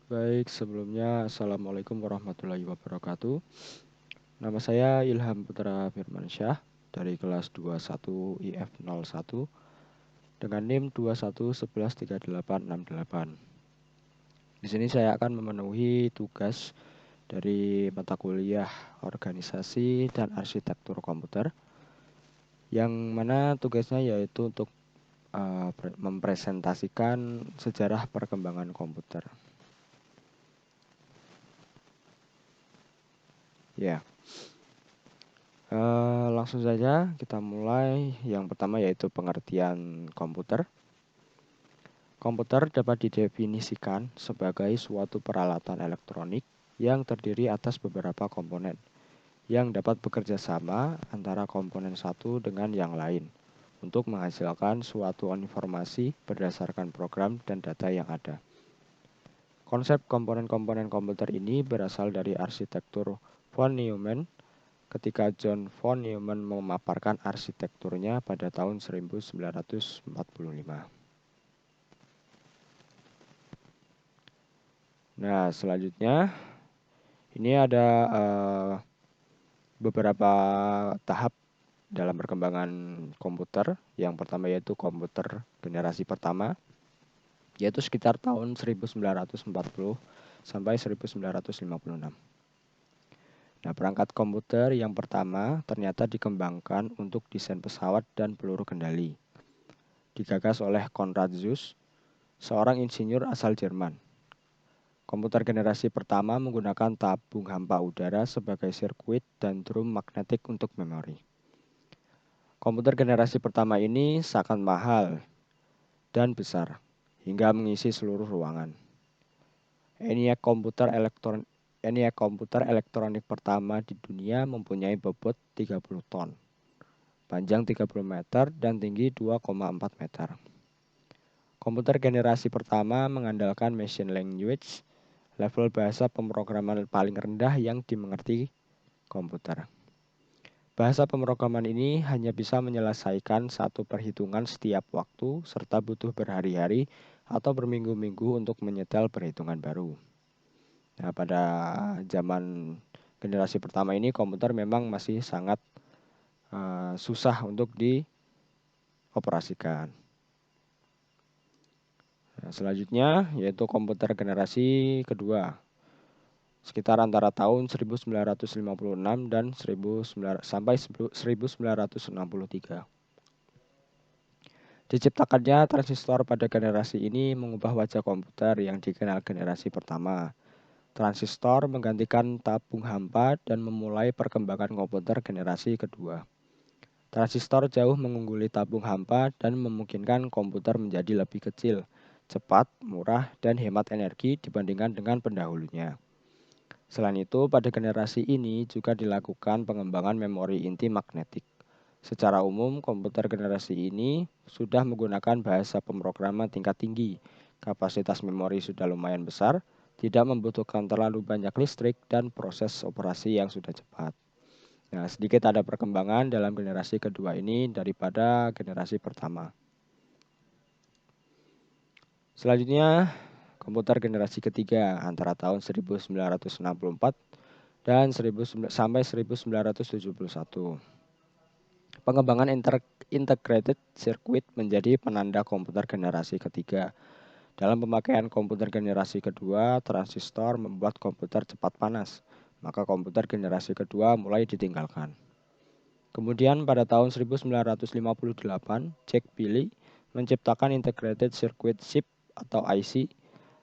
Baik, sebelumnya Assalamualaikum warahmatullahi wabarakatuh. Nama saya Ilham Putra Firmansyah dari kelas 21 IF01 dengan NIM 21113868. Di sini saya akan memenuhi tugas dari mata kuliah Organisasi dan Arsitektur Komputer yang mana tugasnya yaitu untuk mempresentasikan sejarah perkembangan komputer. Ya. Langsung saja kita mulai. Yang pertama yaitu pengertian komputer. Komputer dapat didefinisikan sebagai suatu peralatan elektronik yang terdiri atas beberapa komponen yang dapat bekerja sama antara komponen satu dengan yang lain untuk menghasilkan suatu informasi berdasarkan program dan data yang ada. Konsep komponen-komponen komputer ini berasal dari arsitektur von Neumann ketika John von Neumann memaparkan arsitekturnya pada tahun 1945. Nah, selanjutnya ini ada beberapa tahap dalam perkembangan komputer. Yang pertama yaitu komputer generasi pertama, yaitu sekitar tahun 1940 sampai 1956. Nah, perangkat komputer yang pertama ternyata dikembangkan untuk desain pesawat dan peluru kendali. Digagas oleh Konrad Zuse, seorang insinyur asal Jerman. Komputer generasi pertama menggunakan tabung hampa udara sebagai sirkuit dan drum magnetik untuk memori. Komputer generasi pertama ini sangat mahal dan besar, hingga mengisi seluruh ruangan. ENIAC komputer elektronik pertama di dunia mempunyai bobot 30 ton, panjang 30 meter, dan tinggi 2,4 meter. Komputer generasi pertama mengandalkan machine language, level bahasa pemrograman paling rendah yang dimengerti komputer. Bahasa pemrograman ini hanya bisa menyelesaikan satu perhitungan setiap waktu serta butuh berhari-hari atau berminggu-minggu untuk menyetel perhitungan baru. Nah, pada zaman generasi pertama ini komputer memang masih sangat susah untuk dioperasikan. Nah, selanjutnya yaitu komputer generasi kedua, sekitar antara tahun 1956 dan 1963. Diciptakannya transistor pada generasi ini mengubah wajah komputer yang dikenal generasi pertama. Transistor menggantikan tabung hampa dan memulai perkembangan komputer generasi kedua. Transistor jauh mengungguli tabung hampa dan memungkinkan komputer menjadi lebih kecil, cepat, murah, dan hemat energi dibandingkan dengan pendahulunya. Selain itu, pada generasi ini juga dilakukan pengembangan memori inti magnetik. Secara umum, komputer generasi ini sudah menggunakan bahasa pemrograman tingkat tinggi, kapasitas memori sudah lumayan besar, tidak membutuhkan terlalu banyak listrik, dan proses operasi yang sudah cepat. Nah, sedikit ada perkembangan dalam generasi kedua ini daripada generasi pertama. Selanjutnya, komputer generasi ketiga antara tahun 1964 dan sampai 1971. Pengembangan integrated circuit menjadi penanda komputer generasi ketiga. Dalam pemakaian komputer generasi kedua, transistor membuat komputer cepat panas, maka komputer generasi kedua mulai ditinggalkan. Kemudian pada tahun 1958, Jack Billy menciptakan integrated circuit chip atau IC,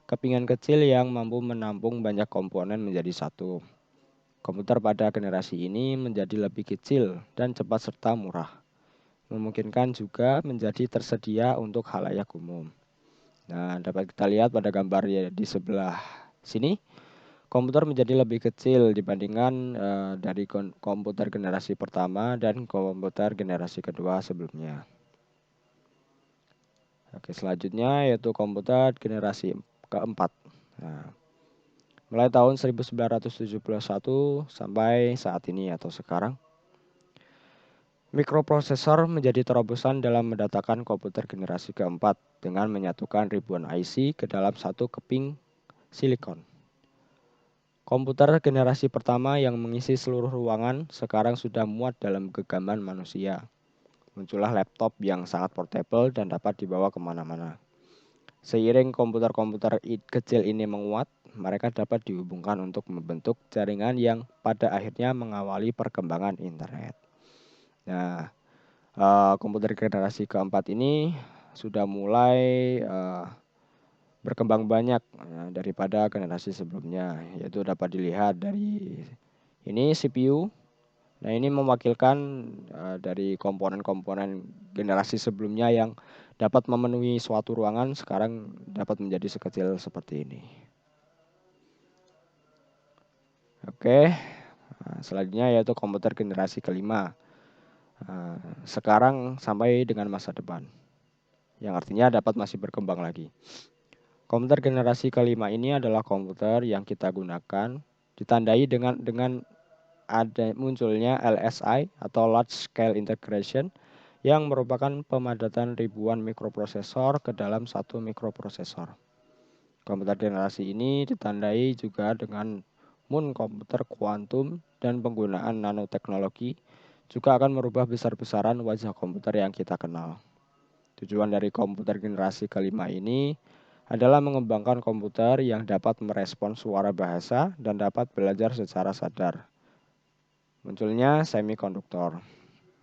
kepingan kecil yang mampu menampung banyak komponen menjadi satu. Komputer pada generasi ini menjadi lebih kecil dan cepat serta murah, memungkinkan juga menjadi tersedia untuk khalayak umum. Nah, dapat kita lihat pada gambar di sebelah sini, komputer menjadi lebih kecil dibandingkan dari komputer generasi pertama dan komputer generasi kedua sebelumnya. Oke, selanjutnya yaitu komputer generasi keempat. Nah, mulai tahun 1971 sampai saat ini atau sekarang, mikroprosesor menjadi terobosan dalam mendatangkan komputer generasi keempat dengan menyatukan ribuan IC ke dalam satu keping silikon. Komputer generasi pertama yang mengisi seluruh ruangan sekarang sudah muat dalam genggaman manusia. Muncullah laptop yang sangat portable dan dapat dibawa kemana-mana. Seiring komputer-komputer kecil ini menguat, mereka dapat dihubungkan untuk membentuk jaringan yang pada akhirnya mengawali perkembangan internet. Nah, komputer generasi keempat ini sudah mulai berkembang banyak daripada generasi sebelumnya, yaitu dapat dilihat dari ini CPU. Nah, ini mewakilkan dari komponen-komponen generasi sebelumnya yang dapat memenuhi suatu ruangan sekarang dapat menjadi sekecil seperti ini. Oke, selanjutnya yaitu komputer generasi kelima. Sekarang sampai dengan masa depan, yang artinya dapat masih berkembang lagi. Komputer generasi kelima ini adalah komputer yang kita gunakan ditandai dengan ada munculnya LSI atau Large Scale Integration yang merupakan pemadatan ribuan mikroprosesor ke dalam satu mikroprosesor. Komputer generasi ini ditandai juga dengan komputer kuantum dan penggunaan nanoteknologi juga akan merubah besar-besaran wajah komputer yang kita kenal. Tujuan dari komputer generasi kelima ini adalah mengembangkan komputer yang dapat merespons suara bahasa dan dapat belajar secara sadar. Munculnya semikonduktor.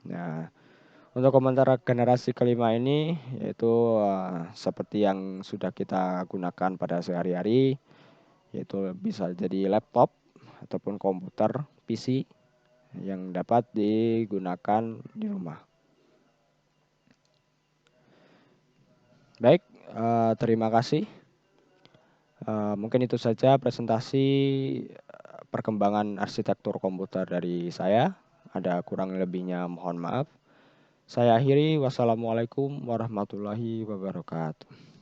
Nah, untuk komputer generasi kelima ini yaitu seperti yang sudah kita gunakan pada sehari-hari, yaitu bisa jadi laptop ataupun komputer PC yang dapat digunakan di rumah. Baik, terima kasih. Mungkin itu saja presentasi perkembangan arsitektur komputer dari saya. Ada kurang lebihnya mohon maaf. Saya akhiri. Wassalamualaikum warahmatullahi wabarakatuh.